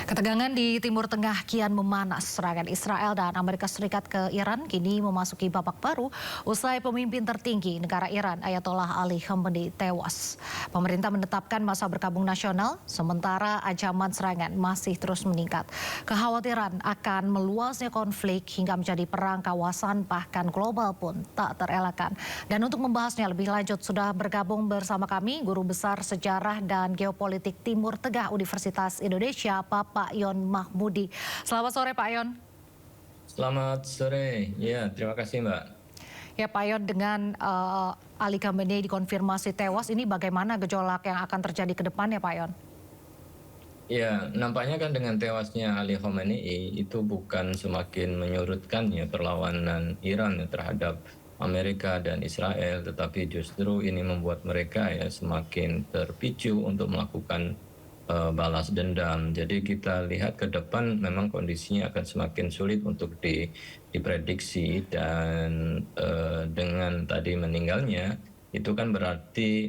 Ketegangan di Timur Tengah kian memanas. Serangan Israel dan Amerika Serikat ke Iran kini memasuki babak baru usai pemimpin tertinggi negara Iran Ayatollah Ali Khamenei tewas. Pemerintah menetapkan masa berkabung nasional, sementara ancaman serangan masih terus meningkat. Kekhawatiran akan meluasnya konflik hingga menjadi perang kawasan bahkan global pun tak terelakkan. Dan untuk membahasnya lebih lanjut sudah bergabung bersama kami Guru Besar Sejarah dan Geopolitik Timur Tengah Universitas Indonesia, Bapak Yon Mahmudi. Selamat sore Pak Yon. Selamat sore, ya terima kasih Mbak. Ya Pak Yon, dengan Ali Khamenei dikonfirmasi tewas, ini bagaimana gejolak yang akan terjadi ke depannya Pak Yon? Ya, nampaknya kan dengan tewasnya Ali Khamenei itu bukan semakin menyurutkan ya perlawanan Iran ya terhadap Amerika dan Israel, tetapi justru ini membuat mereka ya semakin terpicu untuk melakukan balas dendam. Jadi kita lihat ke depan memang kondisinya akan semakin sulit untuk diprediksi dan dengan tadi meninggalnya itu kan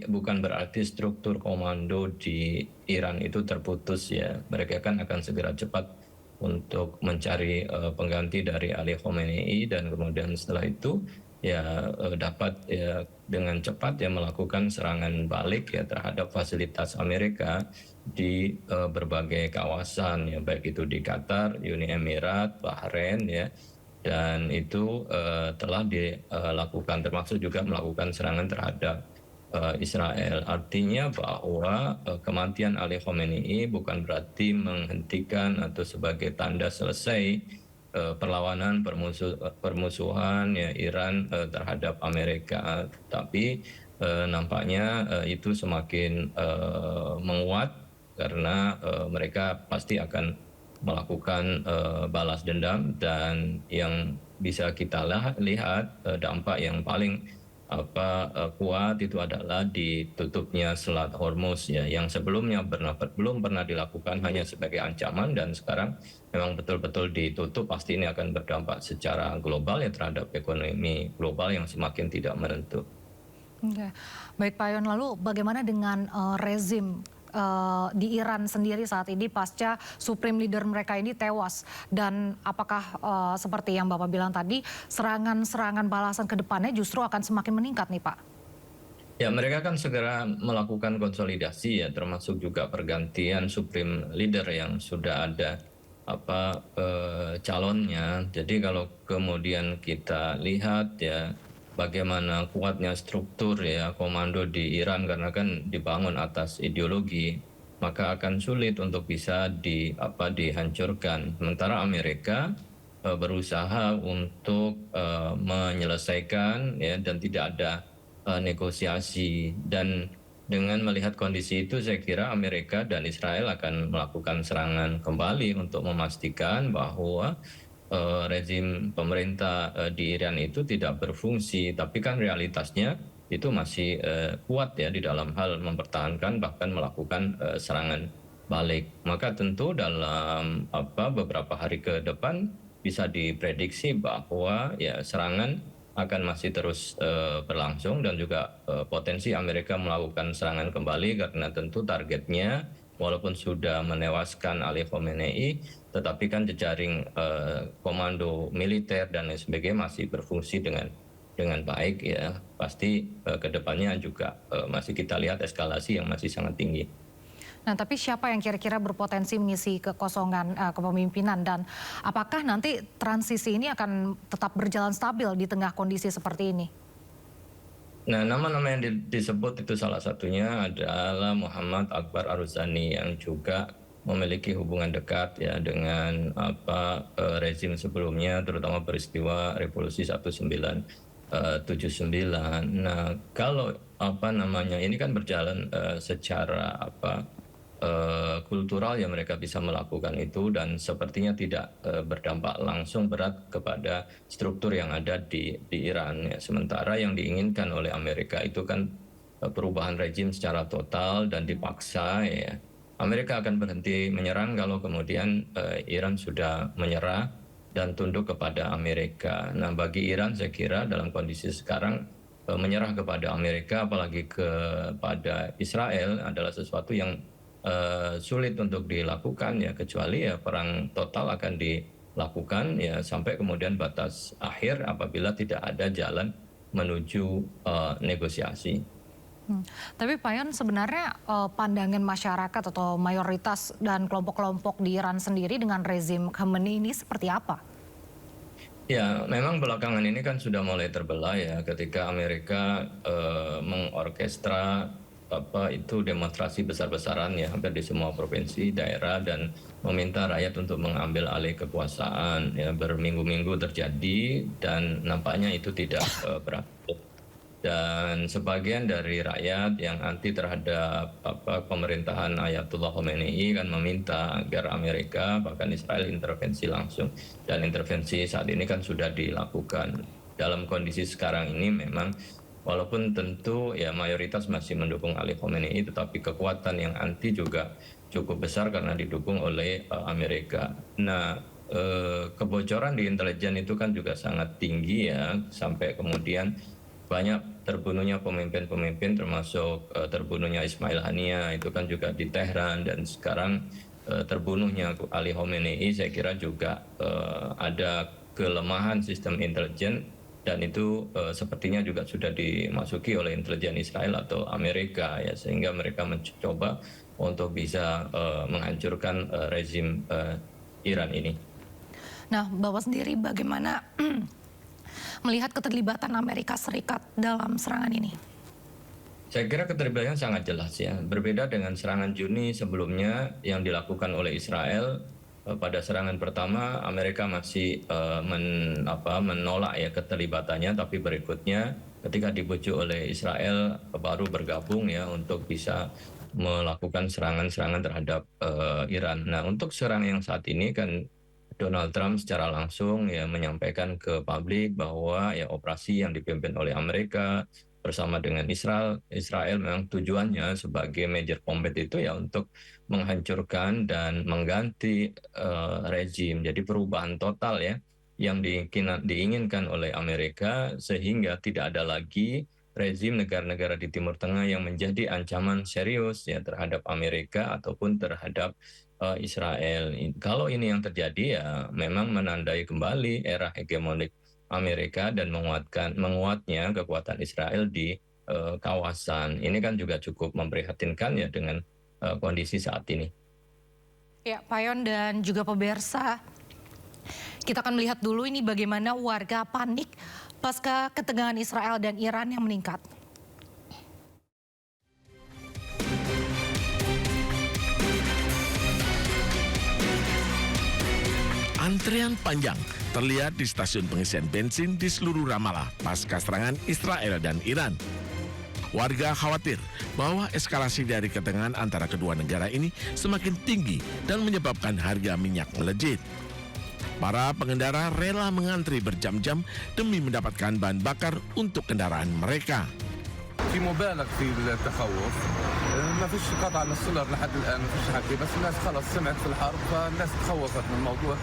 bukan berarti struktur komando di Iran itu terputus ya. Mereka kan akan segera cepat untuk mencari pengganti dari Ali Khamenei dan kemudian setelah itu ya dapat ya dengan cepat ya melakukan serangan balik ya terhadap fasilitas Amerika di berbagai kawasan ya, baik itu di Qatar, Uni Emirat, Bahrain ya, dan itu telah dilakukan termasuk juga melakukan serangan terhadap Israel. Artinya bahwa kematian Ali Khamenei bukan berarti menghentikan atau sebagai tanda selesai perlawanan permusuhan ya Iran terhadap Amerika, tapi nampaknya itu semakin menguat karena mereka pasti akan melakukan balas dendam, dan yang bisa kita lihat dampak yang paling kuat itu adalah ditutupnya Selat Hormuz ya, yang sebelumnya belum pernah dilakukan hanya sebagai ancaman, dan sekarang memang betul-betul ditutup. Pasti ini akan berdampak secara global ya terhadap ekonomi global yang semakin tidak menentu. Oke. Baik Pak Yon, lalu bagaimana dengan rezim di Iran sendiri saat ini pasca supreme leader mereka ini tewas, dan apakah seperti yang Bapak bilang tadi serangan-serangan balasan ke depannya justru akan semakin meningkat nih Pak? Ya, mereka kan segera melakukan konsolidasi ya, termasuk juga pergantian supreme leader yang sudah ada calonnya. Jadi kalau kemudian kita lihat ya bagaimana kuatnya struktur ya komando di Iran, karena kan dibangun atas ideologi, maka akan sulit untuk bisa dihancurkan. Sementara Amerika berusaha untuk menyelesaikan ya, dan tidak ada negosiasi. Dan dengan melihat kondisi itu, saya kira Amerika dan Israel akan melakukan serangan kembali untuk memastikan bahwa rezim pemerintah di Iran itu tidak berfungsi. Tapi kan realitasnya itu masih kuat ya di dalam hal mempertahankan bahkan melakukan serangan balik. Maka tentu dalam beberapa hari ke depan bisa diprediksi bahwa ya serangan akan masih terus berlangsung, dan juga potensi Amerika melakukan serangan kembali, karena tentu targetnya walaupun sudah menewaskan Ali Khamenei, tetapi kan jejaring komando militer dan lain sebagainya masih berfungsi dengan baik ya. Pasti kedepannya juga masih kita lihat eskalasi yang masih sangat tinggi. Nah, tapi siapa yang kira-kira berpotensi mengisi kekosongan kepemimpinan, dan apakah nanti transisi ini akan tetap berjalan stabil di tengah kondisi seperti ini? Nah, nama-nama yang disebut itu salah satunya adalah Muhammad Akbar Ar-Ruzani, yang juga memiliki hubungan dekat ya dengan rezim sebelumnya, terutama peristiwa Revolusi 1979. Nah, kalau ini kan berjalan secara kultural ya, mereka bisa melakukan itu, dan sepertinya tidak berdampak langsung berat kepada struktur yang ada di Iran ya. Sementara yang diinginkan oleh Amerika itu kan perubahan rejim secara total dan dipaksa ya. Amerika akan berhenti menyerang kalau kemudian Iran sudah menyerah dan tunduk kepada Amerika. Nah, bagi Iran saya kira dalam kondisi sekarang menyerah kepada Amerika apalagi kepada Israel adalah sesuatu yang sulit untuk dilakukan ya, kecuali ya perang total akan dilakukan ya sampai kemudian batas akhir apabila tidak ada jalan menuju negosiasi. Tapi Pak Yon, sebenarnya pandangan masyarakat atau mayoritas dan kelompok-kelompok di Iran sendiri dengan rezim Khamenei ini seperti apa? Ya, memang belakangan ini kan sudah mulai terbelah ya ketika Amerika mengorkestra itu demonstrasi besar-besaran ya hampir di semua provinsi, daerah dan meminta rakyat untuk mengambil alih kekuasaan ya berminggu-minggu terjadi dan nampaknya itu tidak berhasil. Dan sebagian dari rakyat yang anti terhadap pemerintahan Ayatullah Khomeini kan meminta agar Amerika bahkan Israel intervensi langsung, dan intervensi saat ini kan sudah dilakukan. Dalam kondisi sekarang ini memang walaupun tentu ya mayoritas masih mendukung Ali Khomeini, tetapi kekuatan yang anti juga cukup besar karena didukung oleh Amerika. Nah, kebocoran di intelijen itu kan juga sangat tinggi ya, sampai kemudian banyak terbunuhnya pemimpin-pemimpin termasuk terbunuhnya Ismail Haniyeh itu kan juga di Tehran, dan sekarang terbunuhnya Ali Khomeini saya kira juga ada kelemahan sistem intelijen, dan itu sepertinya juga sudah dimasuki oleh intelijen Israel atau Amerika ya, sehingga mereka mencoba untuk bisa menghancurkan rezim Iran ini. Nah, Bapak sendiri bagaimana melihat keterlibatan Amerika Serikat dalam serangan ini? Saya kira keterlibatannya sangat jelas ya. Berbeda dengan serangan Juni sebelumnya yang dilakukan oleh Israel. Pada serangan pertama Amerika masih menolak ya keterlibatannya, tapi berikutnya ketika dibujuk oleh Israel baru bergabung ya untuk bisa melakukan serangan-serangan terhadap Iran. Nah, untuk serangan yang saat ini kan Donald Trump secara langsung ya menyampaikan ke publik bahwa ya operasi yang dipimpin oleh Amerika bersama dengan Israel memang tujuannya sebagai major combat itu ya untuk menghancurkan dan mengganti rezim. Jadi perubahan total ya yang diinginkan oleh Amerika, sehingga tidak ada lagi rezim negara-negara di Timur Tengah yang menjadi ancaman serius ya terhadap Amerika ataupun terhadap Israel. Kalau ini yang terjadi ya memang menandai kembali era hegemonik Amerika dan menguatnya kekuatan Israel di kawasan. Ini kan juga cukup memprihatinkan ya dengan kondisi saat ini. Ya, Pak Yon dan juga pemirsa, kita akan melihat dulu ini bagaimana warga panik pasca ketegangan Israel dan Iran yang meningkat. Antrean panjang terlihat di stasiun pengisian bensin di seluruh Ramallah pasca serangan Israel dan Iran. Warga khawatir bahwa eskalasi dari ketegangan antara kedua negara ini semakin tinggi dan menyebabkan harga minyak melejit. Para pengendara rela mengantri berjam-jam demi mendapatkan bahan bakar untuk kendaraan mereka. في مبالغ في التخوف ما فيش قطع للسولر لحد الان ما فيش حكي بس الناس خلص سمعت في الحرب فالناس تخوفت من الموضوع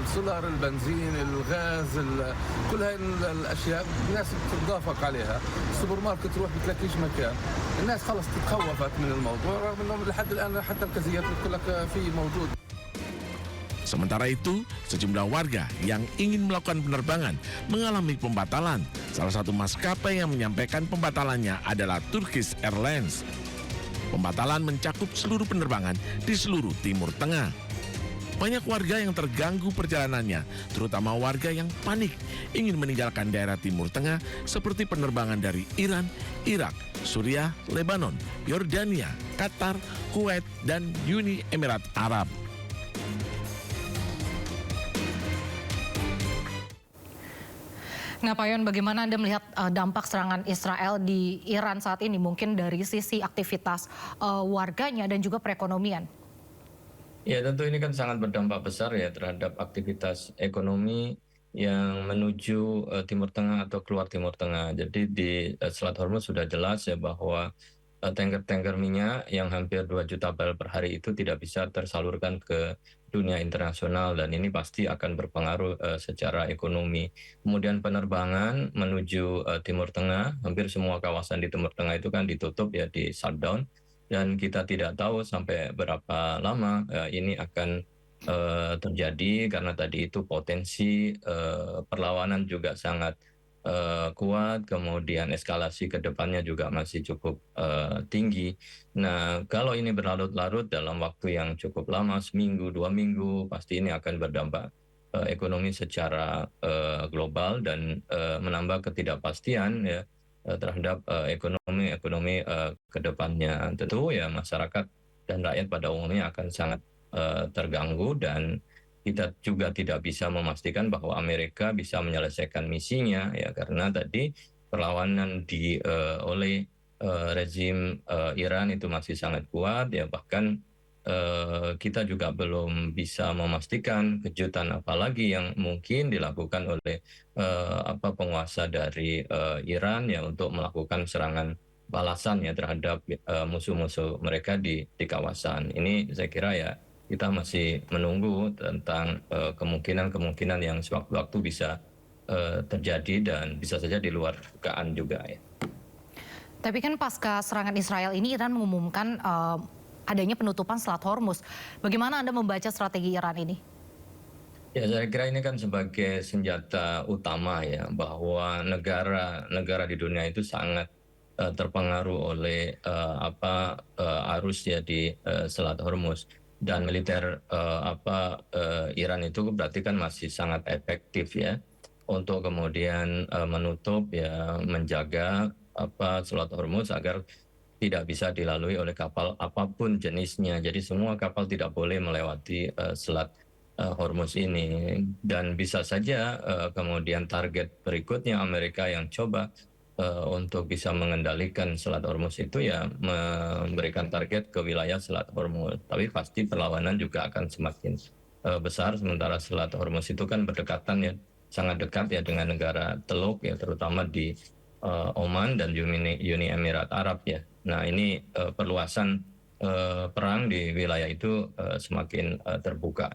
السولر البنزين الغاز كل هاي الاشياء الناس بتتدافق عليها السوبر ماركت تروح بتلاقيش مكان الناس خلص تخوفت من الموضوع رغم انه لحد الان حتى الكازيات بتقول لك في موجود. Sementara itu, sejumlah warga yang ingin melakukan penerbangan mengalami pembatalan. Salah satu maskapai yang menyampaikan pembatalannya adalah Turkish Airlines. Pembatalan mencakup seluruh penerbangan di seluruh Timur Tengah. Banyak warga yang terganggu perjalanannya, terutama warga yang panik ingin meninggalkan daerah Timur Tengah seperti penerbangan dari Iran, Irak, Suriah, Lebanon, Yordania, Qatar, Kuwait, dan Uni Emirat Arab. Nah, Pak Yon, bagaimana Anda melihat dampak serangan Israel di Iran saat ini, mungkin dari sisi aktivitas warganya dan juga perekonomian? Ya, tentu ini kan sangat berdampak besar ya terhadap aktivitas ekonomi yang menuju Timur Tengah atau keluar Timur Tengah. Jadi di Selat Hormuz sudah jelas ya bahwa tanker-tanker minyak yang hampir 2 juta barel per hari itu tidak bisa tersalurkan ke dunia internasional, dan ini pasti akan berpengaruh secara ekonomi. Kemudian penerbangan menuju Timur Tengah, hampir semua kawasan di Timur Tengah itu kan ditutup ya, di shutdown. dan kita tidak tahu sampai berapa lama ini akan terjadi, karena tadi itu potensi perlawanan juga sangat kuat, kemudian eskalasi ke depannya juga masih cukup tinggi. Nah, kalau ini berlarut-larut dalam waktu yang cukup lama, seminggu, 2 minggu, pasti ini akan berdampak ekonomi secara global dan menambah ketidakpastian ya terhadap ekonomi ke depannya. Tentu ya masyarakat dan rakyat pada umumnya akan sangat terganggu, dan kita juga tidak bisa memastikan bahwa Amerika bisa menyelesaikan misinya ya, karena tadi perlawanan oleh rezim Iran itu masih sangat kuat ya, bahkan kita juga belum bisa memastikan kejutan apa lagi yang mungkin dilakukan oleh penguasa dari Iran ya untuk melakukan serangan balasan ya terhadap musuh-musuh mereka di kawasan ini. Saya kira ya kita masih menunggu tentang kemungkinan-kemungkinan yang sewaktu-waktu bisa terjadi dan bisa saja di luar dugaan juga ya. Tapi kan pasca serangan Israel ini Iran mengumumkan adanya penutupan Selat Hormuz. Bagaimana Anda membaca strategi Iran ini? Ya, saya kira ini kan sebagai senjata utama ya, bahwa negara-negara di dunia itu sangat terpengaruh oleh arus ya di Selat Hormuz, dan militer Iran itu berarti kan masih sangat efektif ya untuk kemudian menutup ya, menjaga Selat Hormuz agar tidak bisa dilalui oleh kapal apapun jenisnya. Jadi semua kapal tidak boleh melewati Selat Hormuz ini, dan bisa saja kemudian target berikutnya Amerika yang coba untuk bisa mengendalikan Selat Hormuz itu ya memberikan target ke wilayah Selat Hormuz. Tapi pasti perlawanan juga akan semakin besar, sementara Selat Hormuz itu kan berdekatan ya, sangat dekat ya dengan negara Teluk ya, terutama di Oman dan Uni Emirat Arab ya. Nah, ini perluasan perang di wilayah itu semakin terbuka.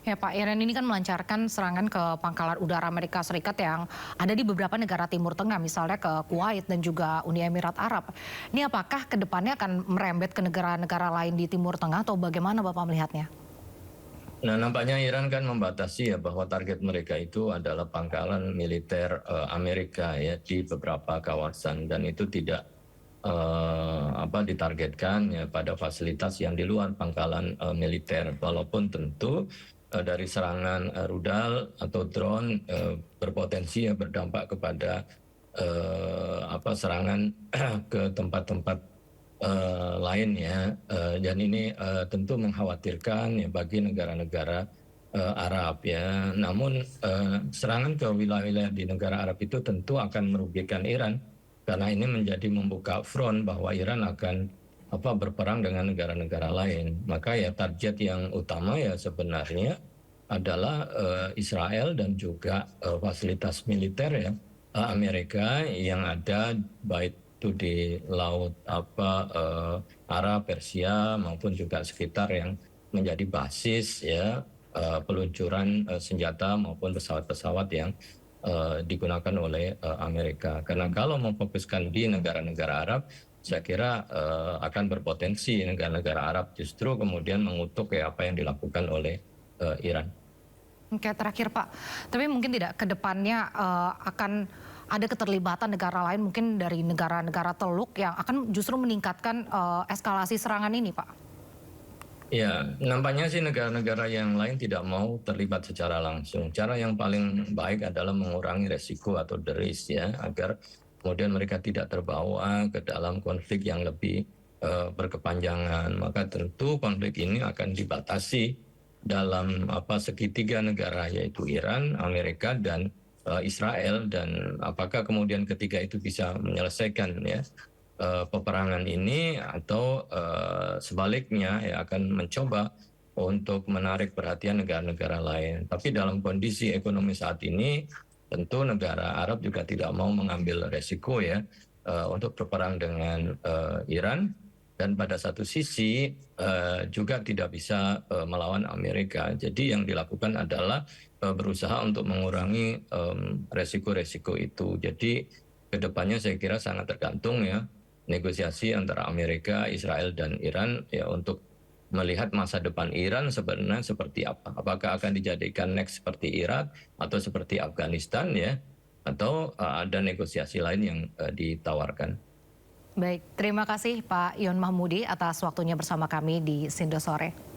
Ya Pak, Iran ini kan melancarkan serangan ke pangkalan udara Amerika Serikat yang ada di beberapa negara Timur Tengah, misalnya ke Kuwait dan juga Uni Emirat Arab. Ini apakah kedepannya akan merembet ke negara-negara lain di Timur Tengah atau bagaimana Bapak melihatnya? Nah, nampaknya Iran kan membatasi ya bahwa target mereka itu adalah pangkalan militer Amerika ya di beberapa kawasan, dan itu tidak ditargetkan ya pada fasilitas yang di luar pangkalan militer, walaupun tentu dari serangan rudal atau drone berpotensi ya berdampak kepada serangan ke tempat-tempat lain ya, dan ini tentu mengkhawatirkan ya bagi negara-negara Arab ya. Namun serangan ke wilayah-wilayah di negara Arab itu tentu akan merugikan Iran, karena ini menjadi membuka front bahwa Iran akan berperang dengan negara-negara lain. Maka ya target yang utama ya sebenarnya adalah Israel dan juga fasilitas militer ya Amerika yang ada baik itu di laut Arab, Persia maupun juga sekitar yang menjadi basis ya peluncuran senjata maupun pesawat-pesawat yang digunakan oleh Amerika. Karena kalau memfokuskan di negara-negara Arab, saya kira akan berpotensi negara-negara Arab justru kemudian mengutuk ya apa yang dilakukan oleh Iran. Oke, terakhir Pak, tapi mungkin tidak ke depannya akan ada keterlibatan negara lain mungkin dari negara-negara Teluk yang akan justru meningkatkan eskalasi serangan ini Pak? Ya, nampaknya sih negara-negara yang lain tidak mau terlibat secara langsung. Cara yang paling baik adalah mengurangi resiko atau the risk ya, agar kemudian mereka tidak terbawa ke dalam konflik yang lebih berkepanjangan. Maka tentu konflik ini akan dibatasi dalam segitiga negara, yaitu Iran, Amerika, dan Israel. Dan apakah kemudian ketiga itu bisa menyelesaikan ya peperangan ini, atau sebaliknya ya akan mencoba untuk menarik perhatian negara-negara lain. Tapi dalam kondisi ekonomi saat ini tentu negara Arab juga tidak mau mengambil resiko ya untuk berperang dengan Iran, dan pada satu sisi juga tidak bisa melawan Amerika. Jadi yang dilakukan adalah berusaha untuk mengurangi resiko-resiko itu. Jadi kedepannya saya kira sangat tergantung ya negosiasi antara Amerika, Israel, dan Iran ya untuk melihat masa depan Iran sebenarnya seperti apa. Apakah akan dijadikan next seperti Irak atau seperti Afghanistan ya, atau ada negosiasi lain yang ditawarkan. Baik, terima kasih Pak Yon Mahmudi atas waktunya bersama kami di Sindo Sore.